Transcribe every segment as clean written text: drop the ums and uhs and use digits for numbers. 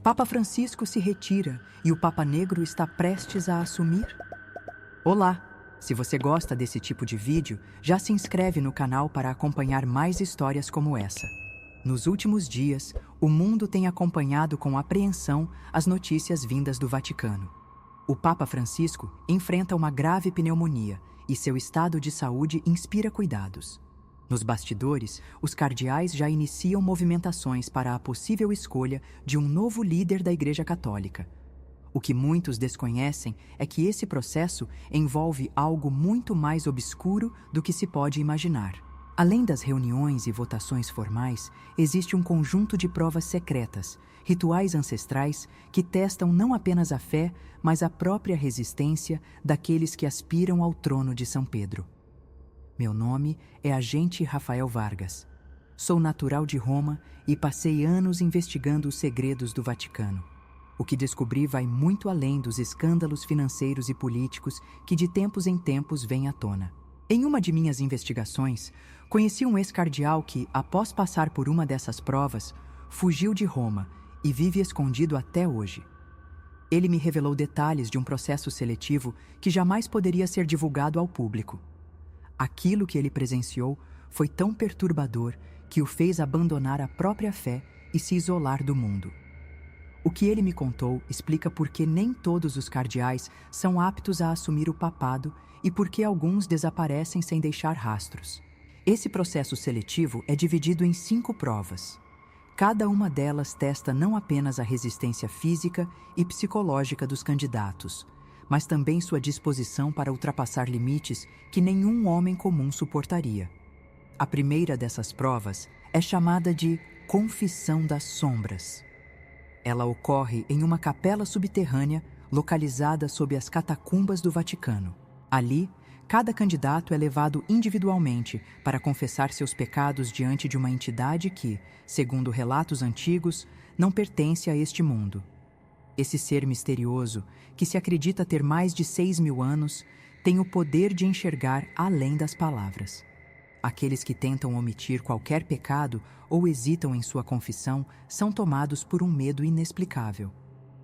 Papa Francisco se retira e o Papa Negro está prestes a assumir? Olá! Se você gosta desse tipo de vídeo, já se inscreve no canal para acompanhar mais histórias como essa. Nos últimos dias, o mundo tem acompanhado com apreensão as notícias vindas do Vaticano. O Papa Francisco enfrenta uma grave pneumonia e seu estado de saúde inspira cuidados. Nos bastidores, os cardeais já iniciam movimentações para a possível escolha de um novo líder da Igreja Católica. O que muitos desconhecem é que esse processo envolve algo muito mais obscuro do que se pode imaginar. Além das reuniões e votações formais, existe um conjunto de provas secretas, rituais ancestrais que testam não apenas a fé, mas a própria resistência daqueles que aspiram ao trono de São Pedro. Meu nome é Agente Rafael Vargas. Sou natural de Roma e passei anos investigando os segredos do Vaticano. O que descobri vai muito além dos escândalos financeiros e políticos que de tempos em tempos vêm à tona. Em uma de minhas investigações, conheci um ex-cardeal que, após passar por uma dessas provas, fugiu de Roma e vive escondido até hoje. Ele me revelou detalhes de um processo seletivo que jamais poderia ser divulgado ao público. Aquilo que ele presenciou foi tão perturbador que o fez abandonar a própria fé e se isolar do mundo. O que ele me contou explica por que nem todos os cardeais são aptos a assumir o papado e por que alguns desaparecem sem deixar rastros. Esse processo seletivo é dividido em 5 provas. Cada uma delas testa não apenas a resistência física e psicológica dos candidatos, mas também sua disposição para ultrapassar limites que nenhum homem comum suportaria. A primeira dessas provas é chamada de Confissão das Sombras. Ela ocorre em uma capela subterrânea localizada sob as catacumbas do Vaticano. Ali, cada candidato é levado individualmente para confessar seus pecados diante de uma entidade que, segundo relatos antigos, não pertence a este mundo. Esse ser misterioso, que se acredita ter mais de 6.000 anos, tem o poder de enxergar além das palavras. Aqueles que tentam omitir qualquer pecado ou hesitam em sua confissão são tomados por um medo inexplicável.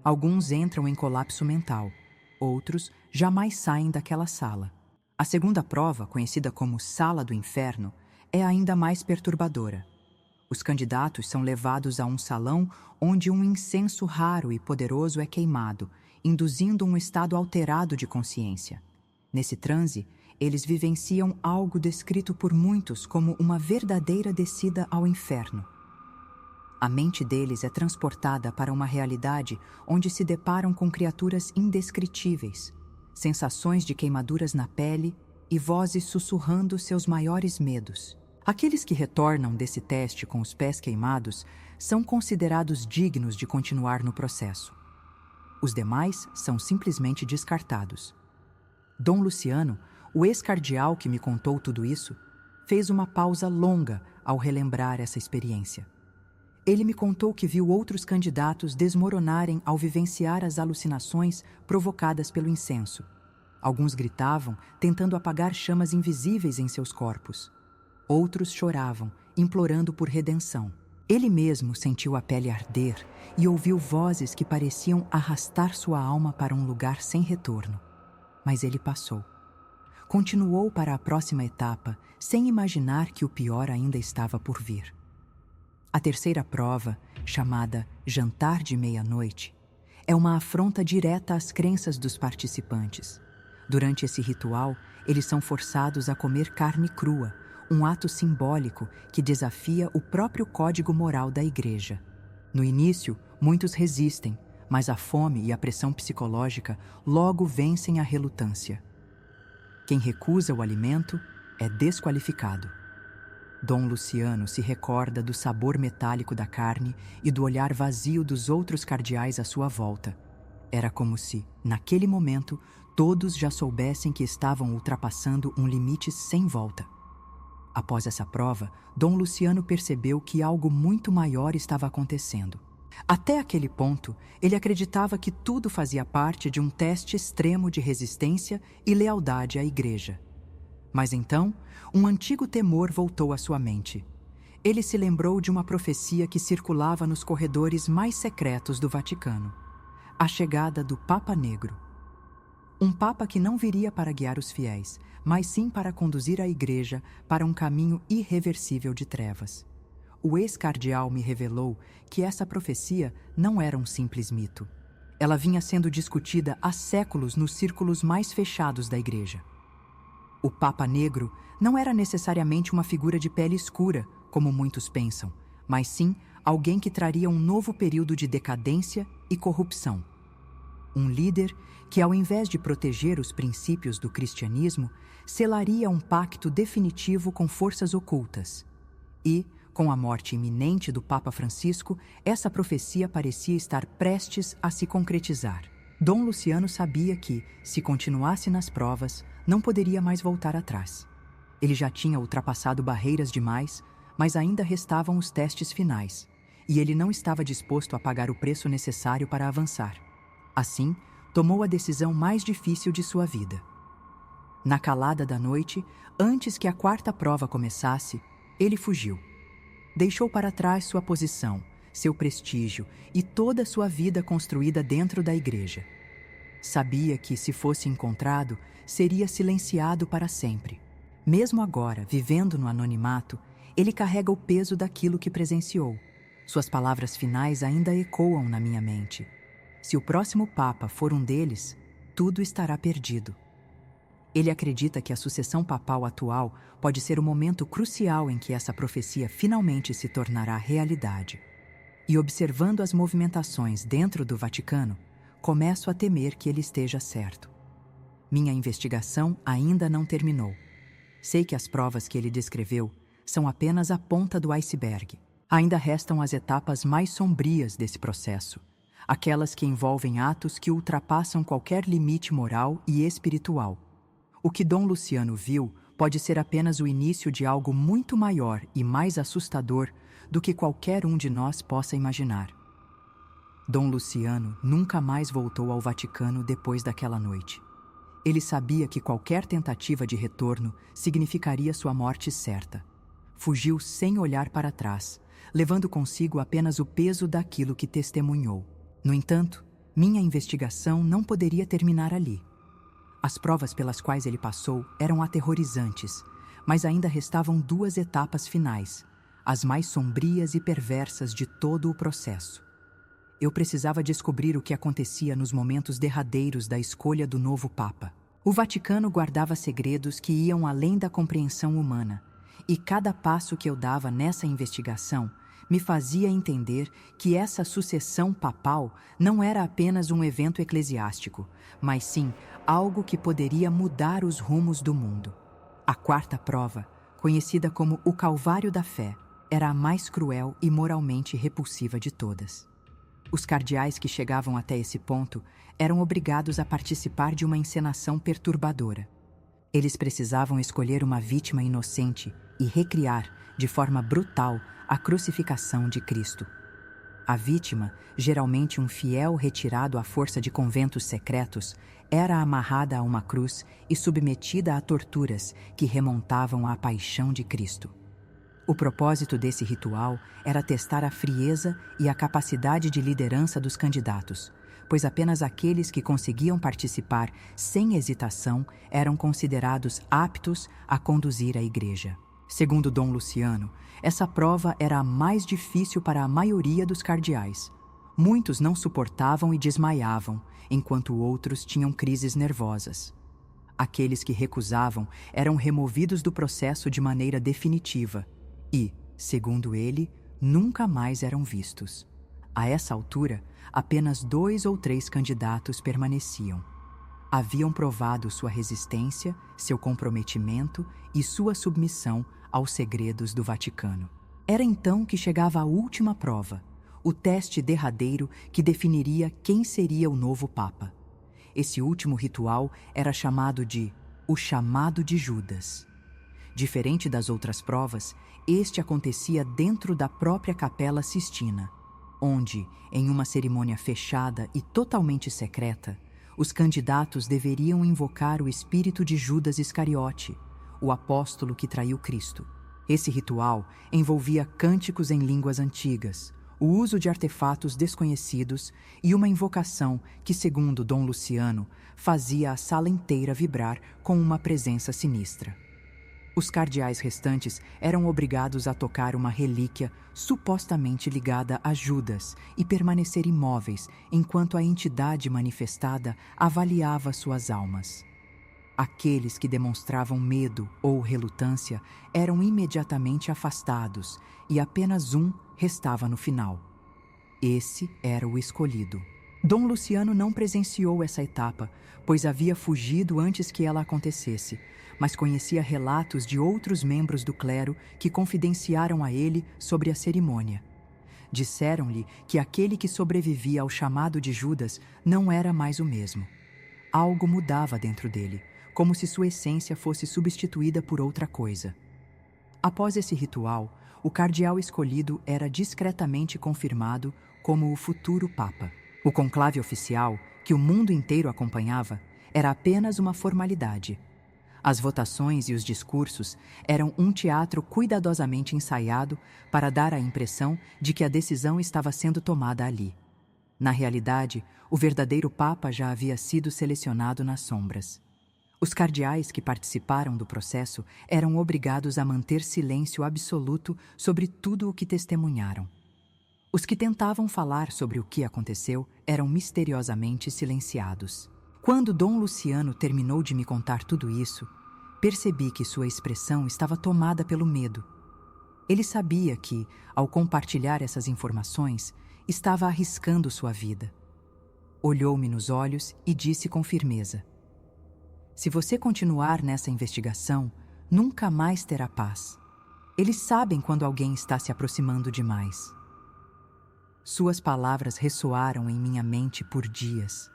Alguns entram em colapso mental, outros jamais saem daquela sala. A segunda prova, conhecida como Sala do Inferno, é ainda mais perturbadora. Os candidatos são levados a um salão onde um incenso raro e poderoso é queimado, induzindo um estado alterado de consciência. Nesse transe, eles vivenciam algo descrito por muitos como uma verdadeira descida ao inferno. A mente deles é transportada para uma realidade onde se deparam com criaturas indescritíveis, sensações de queimaduras na pele e vozes sussurrando seus maiores medos. Aqueles que retornam desse teste com os pés queimados são considerados dignos de continuar no processo. Os demais são simplesmente descartados. Dom Luciano, o ex-cardeal que me contou tudo isso, fez uma pausa longa ao relembrar essa experiência. Ele me contou que viu outros candidatos desmoronarem ao vivenciar as alucinações provocadas pelo incenso. Alguns gritavam, tentando apagar chamas invisíveis em seus corpos. Outros choravam, implorando por redenção. Ele mesmo sentiu a pele arder e ouviu vozes que pareciam arrastar sua alma para um lugar sem retorno. Mas ele passou. Continuou para a próxima etapa, sem imaginar que o pior ainda estava por vir. A terceira prova, chamada Jantar de Meia-Noite, é uma afronta direta às crenças dos participantes. Durante esse ritual, eles são forçados a comer carne crua, um ato simbólico que desafia o próprio código moral da Igreja. No início, muitos resistem, mas a fome e a pressão psicológica logo vencem a relutância. Quem recusa o alimento é desqualificado. Dom Luciano se recorda do sabor metálico da carne e do olhar vazio dos outros cardeais à sua volta. Era como se, naquele momento, todos já soubessem que estavam ultrapassando um limite sem volta. Após essa prova, Dom Luciano percebeu que algo muito maior estava acontecendo. Até aquele ponto, ele acreditava que tudo fazia parte de um teste extremo de resistência e lealdade à Igreja. Mas então, um antigo temor voltou à sua mente. Ele se lembrou de uma profecia que circulava nos corredores mais secretos do Vaticano: a chegada do Papa Negro. Um Papa que não viria para guiar os fiéis, mas sim para conduzir a Igreja para um caminho irreversível de trevas. O ex-cardeal me revelou que essa profecia não era um simples mito. Ela vinha sendo discutida há séculos nos círculos mais fechados da Igreja. O Papa Negro não era necessariamente uma figura de pele escura, como muitos pensam, mas sim alguém que traria um novo período de decadência e corrupção. Um líder que, ao invés de proteger os princípios do cristianismo, selaria um pacto definitivo com forças ocultas. E, com a morte iminente do Papa Francisco, essa profecia parecia estar prestes a se concretizar. Dom Luciano sabia que, se continuasse nas provas, não poderia mais voltar atrás. Ele já tinha ultrapassado barreiras demais, mas ainda restavam os testes finais, e ele não estava disposto a pagar o preço necessário para avançar. Assim, tomou a decisão mais difícil de sua vida. Na calada da noite, antes que a quarta prova começasse, ele fugiu. Deixou para trás sua posição, seu prestígio e toda a sua vida construída dentro da Igreja. Sabia que, se fosse encontrado, seria silenciado para sempre. Mesmo agora, vivendo no anonimato, ele carrega o peso daquilo que presenciou. Suas palavras finais ainda ecoam na minha mente. Se o próximo Papa for um deles, tudo estará perdido. Ele acredita que a sucessão papal atual pode ser o momento crucial em que essa profecia finalmente se tornará realidade. E observando as movimentações dentro do Vaticano, começo a temer que ele esteja certo. Minha investigação ainda não terminou. Sei que as provas que ele descreveu são apenas a ponta do iceberg. Ainda restam as etapas mais sombrias desse processo, aquelas que envolvem atos que ultrapassam qualquer limite moral e espiritual. O que Dom Luciano viu pode ser apenas o início de algo muito maior e mais assustador do que qualquer um de nós possa imaginar. Dom Luciano nunca mais voltou ao Vaticano depois daquela noite. Ele sabia que qualquer tentativa de retorno significaria sua morte certa. Fugiu sem olhar para trás, levando consigo apenas o peso daquilo que testemunhou. No entanto, minha investigação não poderia terminar ali. As provas pelas quais ele passou eram aterrorizantes, mas ainda restavam duas etapas finais, as mais sombrias e perversas de todo o processo. Eu precisava descobrir o que acontecia nos momentos derradeiros da escolha do novo Papa. O Vaticano guardava segredos que iam além da compreensão humana, e cada passo que eu dava nessa investigação me fazia entender que essa sucessão papal não era apenas um evento eclesiástico, mas sim algo que poderia mudar os rumos do mundo. A quarta prova, conhecida como o Calvário da Fé, era a mais cruel e moralmente repulsiva de todas. Os cardeais que chegavam até esse ponto eram obrigados a participar de uma encenação perturbadora. Eles precisavam escolher uma vítima inocente e recriar, de forma brutal, a crucificação de Cristo. A vítima, geralmente um fiel retirado à força de conventos secretos, era amarrada a uma cruz e submetida a torturas que remontavam à paixão de Cristo. O propósito desse ritual era testar a frieza e a capacidade de liderança dos candidatos, pois apenas aqueles que conseguiam participar sem hesitação eram considerados aptos a conduzir a Igreja. Segundo Dom Luciano, essa prova era a mais difícil para a maioria dos cardeais. Muitos não suportavam e desmaiavam, enquanto outros tinham crises nervosas. Aqueles que recusavam eram removidos do processo de maneira definitiva e, segundo ele, nunca mais eram vistos. A essa altura, apenas 2 ou 3 candidatos permaneciam. Haviam provado sua resistência, seu comprometimento e sua submissão aos segredos do Vaticano. Era então que chegava a última prova, o teste derradeiro que definiria quem seria o novo Papa. Esse último ritual era chamado de o chamado de Judas. Diferente das outras provas, este acontecia dentro da própria Capela Sistina, onde, em uma cerimônia fechada e totalmente secreta, os candidatos deveriam invocar o espírito de Judas Iscariote, o apóstolo que traiu Cristo. Esse ritual envolvia cânticos em línguas antigas, o uso de artefatos desconhecidos e uma invocação que, segundo Dom Luciano, fazia a sala inteira vibrar com uma presença sinistra. Os cardeais restantes eram obrigados a tocar uma relíquia supostamente ligada a Judas e permanecer imóveis enquanto a entidade manifestada avaliava suas almas. Aqueles que demonstravam medo ou relutância eram imediatamente afastados e apenas um restava no final. Esse era o escolhido. Dom Luciano não presenciou essa etapa, pois havia fugido antes que ela acontecesse, mas conhecia relatos de outros membros do clero que confidenciaram a ele sobre a cerimônia. Disseram-lhe que aquele que sobrevivia ao chamado de Judas não era mais o mesmo. Algo mudava dentro dele, como se sua essência fosse substituída por outra coisa. Após esse ritual, o cardeal escolhido era discretamente confirmado como o futuro Papa. O conclave oficial, que o mundo inteiro acompanhava, era apenas uma formalidade. As votações e os discursos eram um teatro cuidadosamente ensaiado para dar a impressão de que a decisão estava sendo tomada ali. Na realidade, o verdadeiro Papa já havia sido selecionado nas sombras. Os cardeais que participaram do processo eram obrigados a manter silêncio absoluto sobre tudo o que testemunharam. Os que tentavam falar sobre o que aconteceu eram misteriosamente silenciados. Quando Dom Luciano terminou de me contar tudo isso, percebi que sua expressão estava tomada pelo medo. Ele sabia que, ao compartilhar essas informações, estava arriscando sua vida. Olhou-me nos olhos e disse com firmeza: "Se você continuar nessa investigação, nunca mais terá paz. Eles sabem quando alguém está se aproximando demais." Suas palavras ressoaram em minha mente por dias.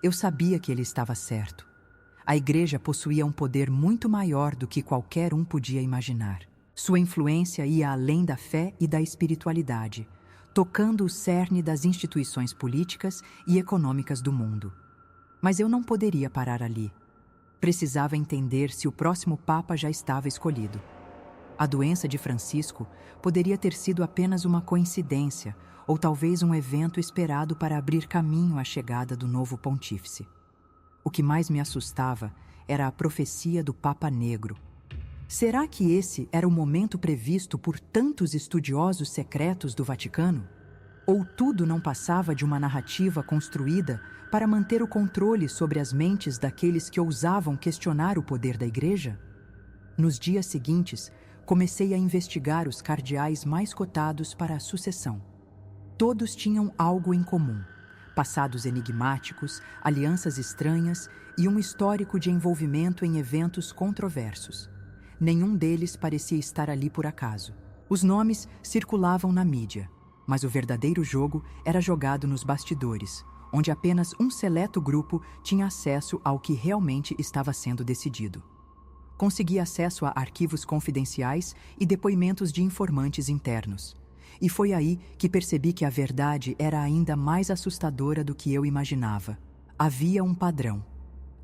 Eu sabia que ele estava certo. A Igreja possuía um poder muito maior do que qualquer um podia imaginar. Sua influência ia além da fé e da espiritualidade, tocando o cerne das instituições políticas e econômicas do mundo. Mas eu não poderia parar ali. Precisava entender se o próximo Papa já estava escolhido. A doença de Francisco poderia ter sido apenas uma coincidência, ou talvez um evento esperado para abrir caminho à chegada do novo pontífice. O que mais me assustava era a profecia do Papa Negro. Será que esse era o momento previsto por tantos estudiosos secretos do Vaticano? Ou tudo não passava de uma narrativa construída para manter o controle sobre as mentes daqueles que ousavam questionar o poder da Igreja? Nos dias seguintes, comecei a investigar os cardeais mais cotados para a sucessão. Todos tinham algo em comum: passados enigmáticos, alianças estranhas e um histórico de envolvimento em eventos controversos. Nenhum deles parecia estar ali por acaso. Os nomes circulavam na mídia, mas o verdadeiro jogo era jogado nos bastidores, onde apenas um seleto grupo tinha acesso ao que realmente estava sendo decidido. Consegui acesso a arquivos confidenciais e depoimentos de informantes internos. E foi aí que percebi que a verdade era ainda mais assustadora do que eu imaginava. Havia um padrão.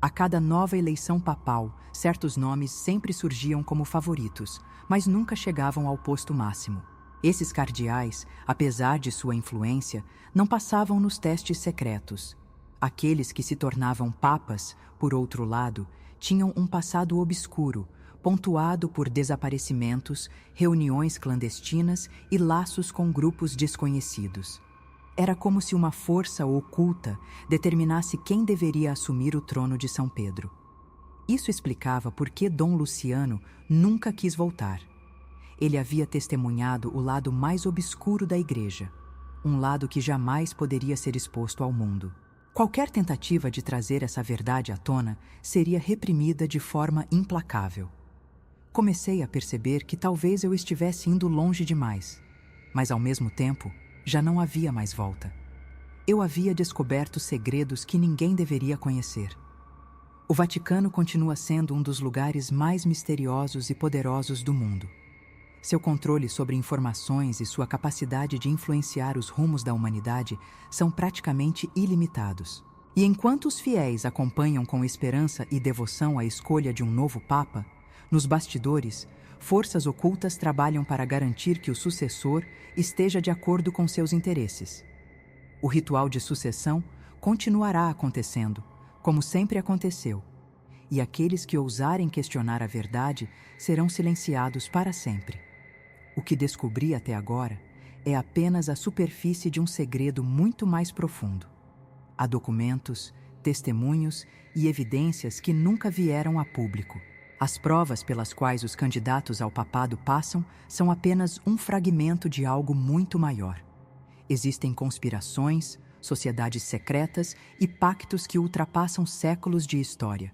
A cada nova eleição papal, certos nomes sempre surgiam como favoritos, mas nunca chegavam ao posto máximo. Esses cardeais, apesar de sua influência, não passavam nos testes secretos. Aqueles que se tornavam papas, por outro lado, tinham um passado obscuro, pontuado por desaparecimentos, reuniões clandestinas e laços com grupos desconhecidos. Era como se uma força oculta determinasse quem deveria assumir o trono de São Pedro. Isso explicava por que Dom Luciano nunca quis voltar. Ele havia testemunhado o lado mais obscuro da Igreja, um lado que jamais poderia ser exposto ao mundo. Qualquer tentativa de trazer essa verdade à tona seria reprimida de forma implacável. Comecei a perceber que talvez eu estivesse indo longe demais, mas ao mesmo tempo, já não havia mais volta. Eu havia descoberto segredos que ninguém deveria conhecer. O Vaticano continua sendo um dos lugares mais misteriosos e poderosos do mundo. Seu controle sobre informações e sua capacidade de influenciar os rumos da humanidade são praticamente ilimitados. E enquanto os fiéis acompanham com esperança e devoção a escolha de um novo Papa, nos bastidores, forças ocultas trabalham para garantir que o sucessor esteja de acordo com seus interesses. O ritual de sucessão continuará acontecendo, como sempre aconteceu, e aqueles que ousarem questionar a verdade serão silenciados para sempre. O que descobri até agora é apenas a superfície de um segredo muito mais profundo. Há documentos, testemunhos e evidências que nunca vieram a público. As provas pelas quais os candidatos ao papado passam são apenas um fragmento de algo muito maior. Existem conspirações, sociedades secretas e pactos que ultrapassam séculos de história.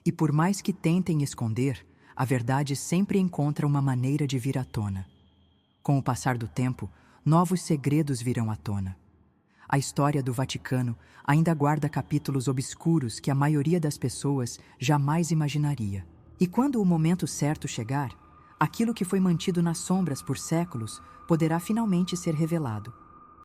E por mais que tentem esconder, a verdade sempre encontra uma maneira de vir à tona. Com o passar do tempo, novos segredos virão à tona. A história do Vaticano ainda guarda capítulos obscuros que a maioria das pessoas jamais imaginaria. E quando o momento certo chegar, aquilo que foi mantido nas sombras por séculos poderá finalmente ser revelado.